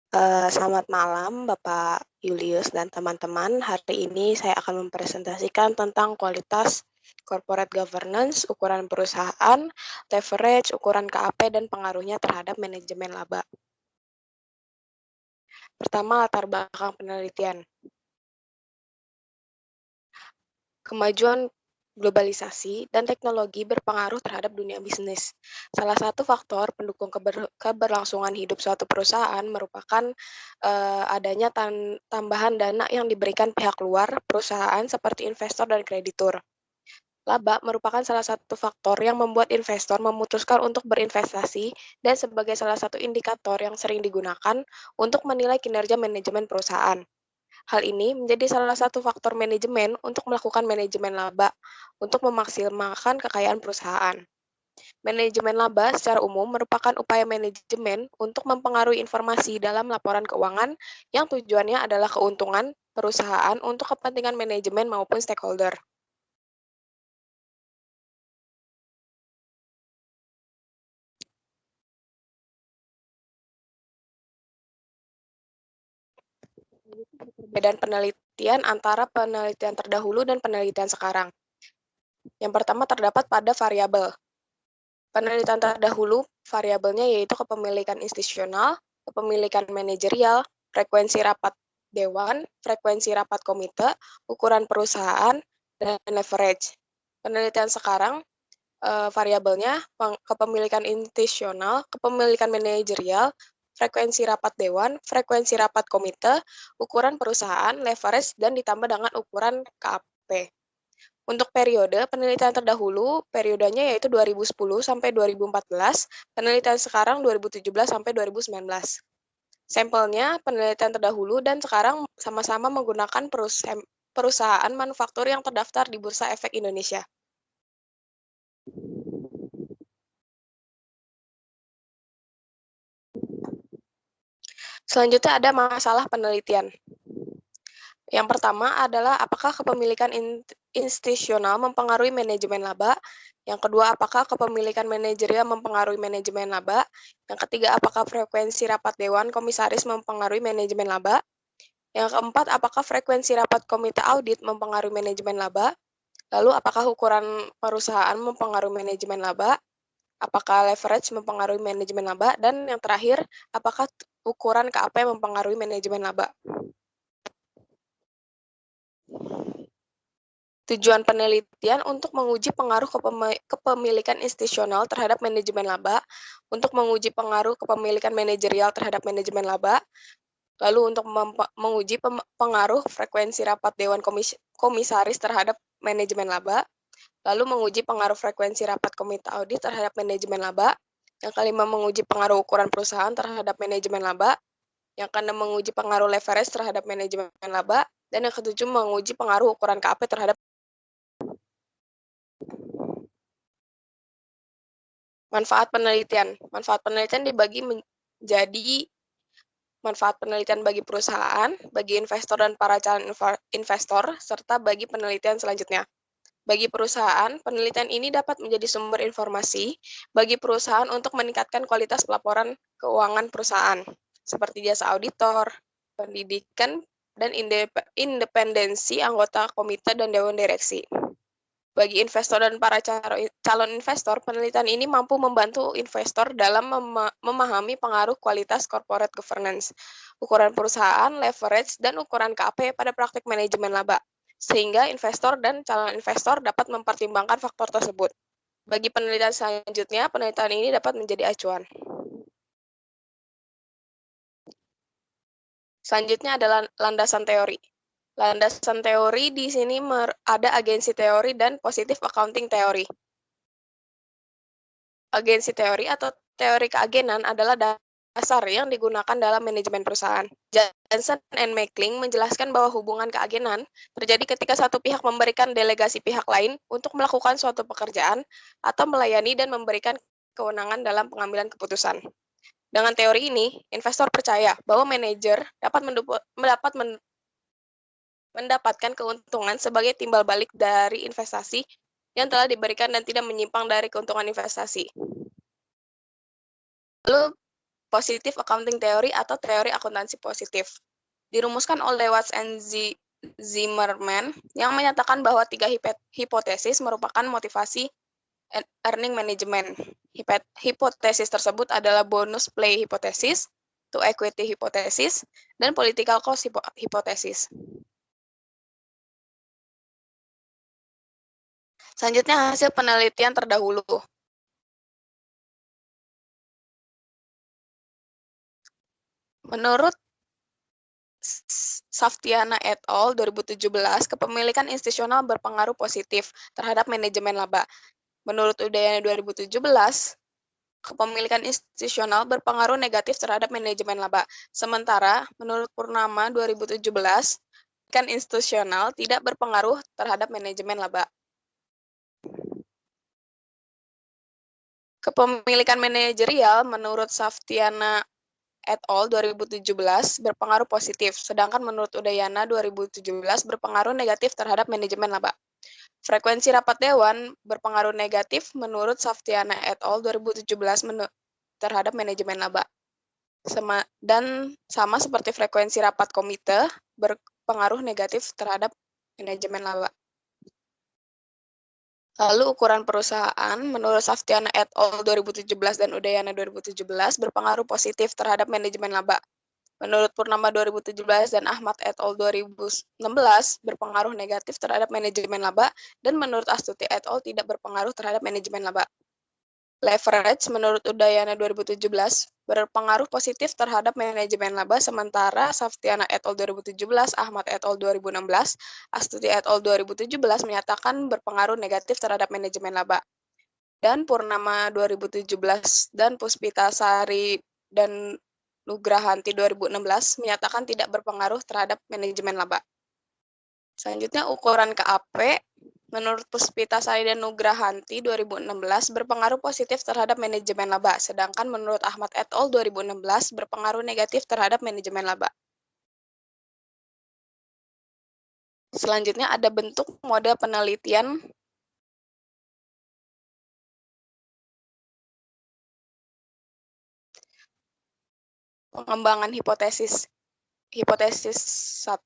Selamat malam Bapak Julius dan teman-teman. Hari ini saya akan mempresentasikan tentang kualitas corporate governance, ukuran perusahaan, leverage, ukuran KAP, dan pengaruhnya terhadap manajemen laba. Pertama, latar belakang penelitian. Kemajuan globalisasi dan teknologi berpengaruh terhadap dunia bisnis. Salah satu faktor pendukung keberlangsungan hidup suatu perusahaan merupakan adanya tambahan dana yang diberikan pihak luar perusahaan seperti investor dan kreditur. Laba merupakan salah satu faktor yang membuat investor memutuskan untuk berinvestasi dan sebagai salah satu indikator yang sering digunakan untuk menilai kinerja manajemen perusahaan. Hal ini menjadi salah satu faktor manajemen untuk melakukan manajemen laba untuk memaksimalkan kekayaan perusahaan. Manajemen laba secara umum merupakan upaya manajemen untuk mempengaruhi informasi dalam laporan keuangan yang tujuannya adalah keuntungan perusahaan untuk kepentingan manajemen maupun stakeholder. Perbedaan penelitian antara penelitian terdahulu dan penelitian sekarang. Yang pertama terdapat pada variabel. Penelitian terdahulu, variabelnya yaitu kepemilikan institusional, kepemilikan manajerial, frekuensi rapat dewan, frekuensi rapat komite, ukuran perusahaan, dan leverage. Penelitian sekarang, variabelnya kepemilikan institusional, kepemilikan manajerial, frekuensi rapat dewan, frekuensi rapat komite, ukuran perusahaan, leverage, dan ditambah dengan ukuran KAP. Untuk periode penelitian terdahulu, periodenya yaitu 2010 sampai 2014, penelitian sekarang 2017 sampai 2019. Sampelnya penelitian terdahulu dan sekarang sama-sama menggunakan perusahaan manufaktur yang terdaftar di Bursa Efek Indonesia. Selanjutnya ada masalah penelitian. Yang pertama adalah apakah kepemilikan institusional mempengaruhi manajemen laba. Yang kedua, apakah kepemilikan manajerial mempengaruhi manajemen laba. Yang ketiga, apakah frekuensi rapat dewan komisaris mempengaruhi manajemen laba. Yang keempat, apakah frekuensi rapat komite audit mempengaruhi manajemen laba. Lalu, apakah ukuran perusahaan mempengaruhi manajemen laba. Apakah leverage mempengaruhi manajemen laba. Dan yang terakhir, apakah ukuran KAP mempengaruhi manajemen laba. Tujuan penelitian untuk menguji pengaruh kepemilikan institusional terhadap manajemen laba, untuk menguji pengaruh kepemilikan manajerial terhadap manajemen laba, lalu untuk menguji pengaruh frekuensi rapat Dewan Komisaris terhadap manajemen laba, lalu menguji pengaruh frekuensi rapat komite audit terhadap manajemen laba, yang kelima menguji pengaruh ukuran perusahaan terhadap manajemen laba, yang keenam menguji pengaruh leverage terhadap manajemen laba, dan yang ketujuh menguji pengaruh ukuran KAP terhadap. Manfaat penelitian. Manfaat penelitian dibagi menjadi manfaat penelitian bagi perusahaan, bagi investor dan para calon investor, serta bagi penelitian selanjutnya. Bagi perusahaan, penelitian ini dapat menjadi sumber informasi bagi perusahaan untuk meningkatkan kualitas pelaporan keuangan perusahaan, seperti jasa auditor, pendidikan, dan independensi anggota komite dan dewan direksi. Bagi investor dan para calon investor, penelitian ini mampu membantu investor dalam memahami pengaruh kualitas corporate governance, ukuran perusahaan, leverage, dan ukuran KAP pada praktik manajemen laba, sehingga investor dan calon investor dapat mempertimbangkan faktor tersebut. Bagi penelitian selanjutnya, penelitian ini dapat menjadi acuan. Selanjutnya adalah landasan teori. Landasan teori di sini ada agensi teori dan positive accounting teori. Agensi teori atau teori keagenan adalah dasar yang digunakan dalam manajemen perusahaan. Johnson and Mackling menjelaskan bahwa hubungan keagenan terjadi ketika satu pihak memberikan delegasi pihak lain untuk melakukan suatu pekerjaan atau melayani dan memberikan kewenangan dalam pengambilan keputusan. Dengan teori ini, investor percaya bahwa manajer dapat mendapatkan keuntungan sebagai timbal balik dari investasi yang telah diberikan dan tidak menyimpang dari keuntungan investasi. Lalu Positive Accounting Theory atau teori akuntansi positif. Dirumuskan oleh Watts and Zimmerman yang menyatakan bahwa 3 hipotesis merupakan motivasi earning management. Hipotesis tersebut adalah bonus play hipotesis, to equity hipotesis, dan political cost hipotesis. Selanjutnya hasil penelitian terdahulu. Menurut Saftiana et al. 2017, kepemilikan institusional berpengaruh positif terhadap manajemen laba. Menurut Udayana 2017, kepemilikan institusional berpengaruh negatif terhadap manajemen laba. Sementara, menurut Purnama 2017, kepemilikan institusional tidak berpengaruh terhadap manajemen laba. Kepemilikan manajerial menurut Saftiana et al. 2017 berpengaruh positif, sedangkan menurut Udayana 2017 berpengaruh negatif terhadap manajemen laba. Frekuensi rapat dewan berpengaruh negatif menurut Saftiana et al. 2017 terhadap manajemen laba. Dan sama seperti frekuensi rapat komite berpengaruh negatif terhadap manajemen laba. Lalu ukuran perusahaan menurut Saftiana et al. 2017 dan Udayana 2017 berpengaruh positif terhadap manajemen laba. Menurut Purnama 2017 dan Ahmad et al. 2016 berpengaruh negatif terhadap manajemen laba, dan menurut Astuti et al. Tidak berpengaruh terhadap manajemen laba. Leverage menurut Udayana 2017 berpengaruh positif terhadap manajemen laba, sementara Saftiana et al. 2017, Ahmad et al. 2016, Astuti et al. 2017 menyatakan berpengaruh negatif terhadap manajemen laba. Dan Purnama 2017 dan Puspitasari dan Nugrahanti 2016 menyatakan tidak berpengaruh terhadap manajemen laba. Selanjutnya ukuran KAP menurut Puspitasari dan Nugrahanti 2016 berpengaruh positif terhadap manajemen laba, sedangkan menurut Ahmad et al. 2016 berpengaruh negatif terhadap manajemen laba. Selanjutnya ada bentuk model penelitian pengembangan hipotesis. Hipotesis 1,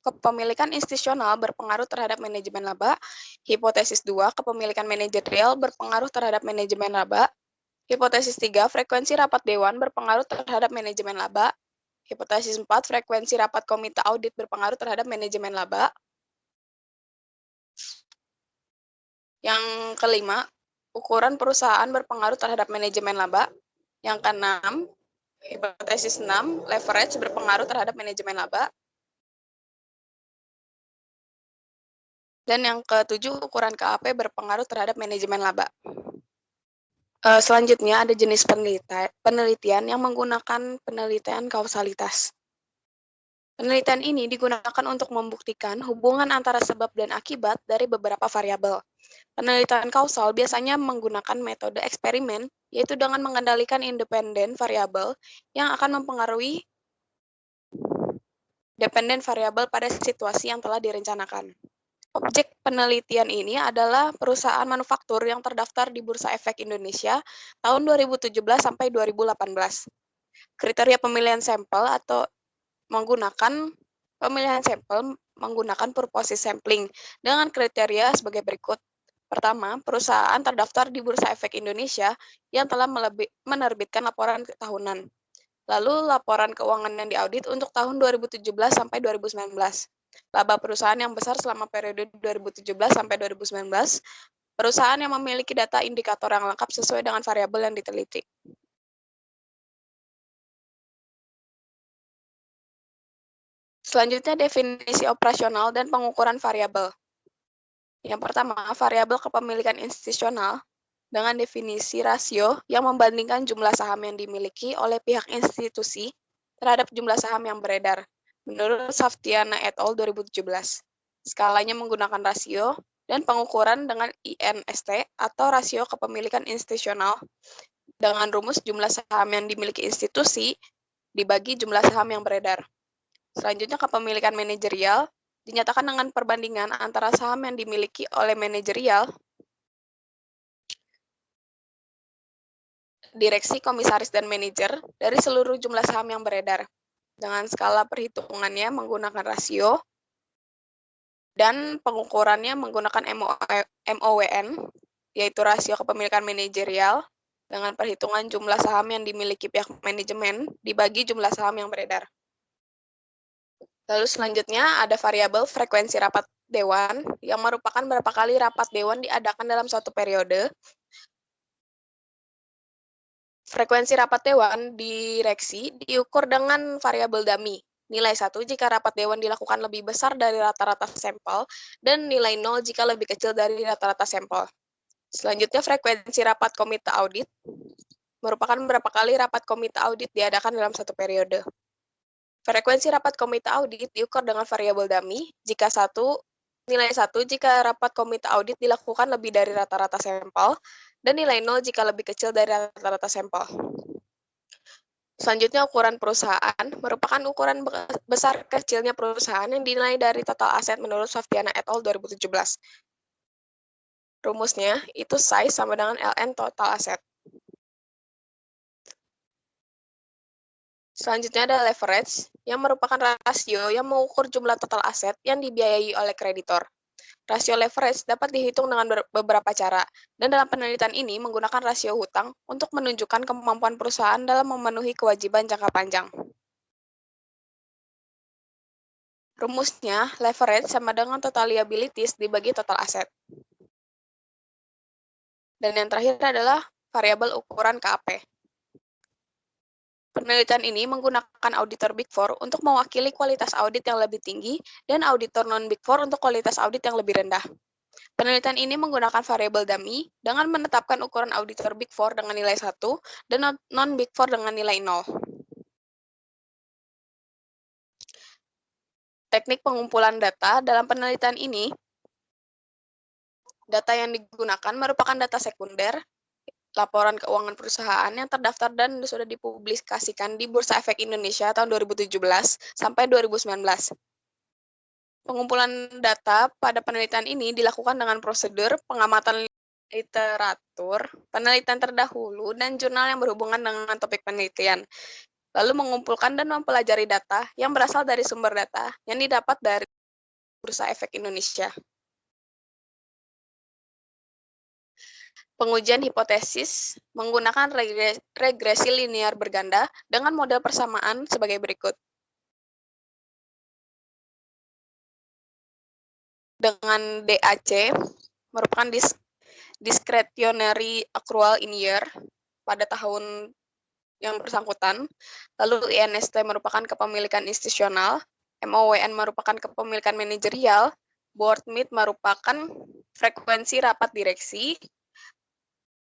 kepemilikan institusional berpengaruh terhadap manajemen laba. Hipotesis 2, kepemilikan manajerial berpengaruh terhadap manajemen laba. Hipotesis 3, frekuensi rapat dewan berpengaruh terhadap manajemen laba. Hipotesis 4, frekuensi rapat komite audit berpengaruh terhadap manajemen laba. Yang kelima, ukuran perusahaan berpengaruh terhadap manajemen laba. Yang keenam, hipotesis 6, leverage berpengaruh terhadap manajemen laba. Dan yang ketujuh, ukuran KAP berpengaruh terhadap manajemen laba. Selanjutnya ada jenis penelitian yang menggunakan penelitian kausalitas. Penelitian ini digunakan untuk membuktikan hubungan antara sebab dan akibat dari beberapa variabel. Penelitian kausal biasanya menggunakan metode eksperimen, yaitu dengan mengendalikan independen variabel yang akan mempengaruhi dependen variabel pada situasi yang telah direncanakan. Objek penelitian ini adalah perusahaan manufaktur yang terdaftar di Bursa Efek Indonesia tahun 2017 sampai 2018. Kriteria pemilihan sampel atau menggunakan pemilihan sampel menggunakan purposive sampling dengan kriteria sebagai berikut. Pertama, perusahaan terdaftar di Bursa Efek Indonesia yang telah menerbitkan laporan tahunan. Lalu laporan keuangan yang diaudit untuk tahun 2017 sampai 2019. Laba perusahaan yang besar selama periode 2017 sampai 2019. Perusahaan yang memiliki data indikator yang lengkap sesuai dengan variabel yang diteliti. Selanjutnya definisi operasional dan pengukuran variabel. Yang pertama, variabel kepemilikan institusional dengan definisi rasio yang membandingkan jumlah saham yang dimiliki oleh pihak institusi terhadap jumlah saham yang beredar. Menurut Saftiana et al. 2017, skalanya menggunakan rasio dan pengukuran dengan INST atau rasio kepemilikan institusional dengan rumus jumlah saham yang dimiliki institusi dibagi jumlah saham yang beredar. Selanjutnya kepemilikan manajerial dinyatakan dengan perbandingan antara saham yang dimiliki oleh manajerial direksi, komisaris, dan manajer dari seluruh jumlah saham yang beredar. Dengan skala perhitungannya menggunakan rasio, dan pengukurannya menggunakan MOWN, yaitu rasio kepemilikan manajerial, dengan perhitungan jumlah saham yang dimiliki pihak manajemen dibagi jumlah saham yang beredar. Lalu selanjutnya ada variabel frekuensi rapat dewan, yang merupakan berapa kali rapat dewan diadakan dalam suatu periode. Frekuensi rapat dewan direksi diukur dengan variabel dummy. Nilai 1 jika rapat dewan dilakukan lebih besar dari rata-rata sampel, dan nilai 0 jika lebih kecil dari rata-rata sampel. Selanjutnya, frekuensi rapat komite audit merupakan berapa kali rapat komite audit diadakan dalam satu periode. Frekuensi rapat komite audit diukur dengan variabel dummy jika nilai 1 jika rapat komite audit dilakukan lebih dari rata-rata sampel, dan nilai 0 jika lebih kecil dari rata-rata sampel. Selanjutnya, ukuran perusahaan merupakan ukuran besar kecilnya perusahaan yang dinilai dari total aset menurut Softiana et al. 2017. Rumusnya, itu size sama dengan LN total aset. Selanjutnya ada leverage, yang merupakan rasio yang mengukur jumlah total aset yang dibiayai oleh kreditor. Rasio leverage dapat dihitung dengan beberapa cara, dan dalam penelitian ini menggunakan rasio hutang untuk menunjukkan kemampuan perusahaan dalam memenuhi kewajiban jangka panjang. Rumusnya, leverage sama dengan total liabilities dibagi total aset. Dan yang terakhir adalah variabel ukuran KAP. Penelitian ini menggunakan auditor Big Four untuk mewakili kualitas audit yang lebih tinggi dan auditor non-Big Four untuk kualitas audit yang lebih rendah. Penelitian ini menggunakan variabel dummy dengan menetapkan ukuran auditor Big Four dengan nilai 1 dan non-Big Four dengan nilai 0. Teknik pengumpulan data dalam penelitian ini, data yang digunakan merupakan data sekunder, laporan keuangan perusahaan yang terdaftar dan sudah dipublikasikan di Bursa Efek Indonesia tahun 2017 sampai 2019. Pengumpulan data pada penelitian ini dilakukan dengan prosedur pengamatan literatur, penelitian terdahulu, dan jurnal yang berhubungan dengan topik penelitian. Lalu mengumpulkan dan mempelajari data yang berasal dari sumber data yang didapat dari Bursa Efek Indonesia. Pengujian hipotesis menggunakan regresi linear berganda dengan model persamaan sebagai berikut. Dengan DAC merupakan discretionary accrual in year pada tahun yang bersangkutan. Lalu INST merupakan kepemilikan institusional, MOWN merupakan kepemilikan manajerial, board meet merupakan frekuensi rapat direksi,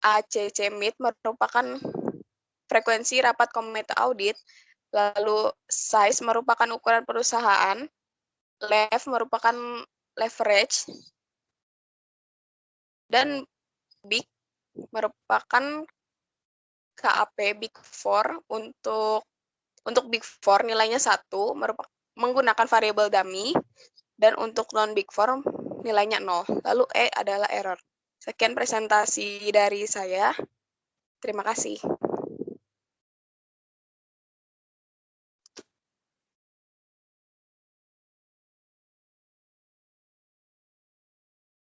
ACC meet merupakan frekuensi rapat komite audit, lalu size merupakan ukuran perusahaan, LEV merupakan leverage, dan BIG merupakan KAP Big Four. Untuk Big Four nilainya 1 menggunakan variabel dummy, dan untuk non-Big Four nilainya 0. Lalu E adalah error. Sekian presentasi dari saya. Terima kasih.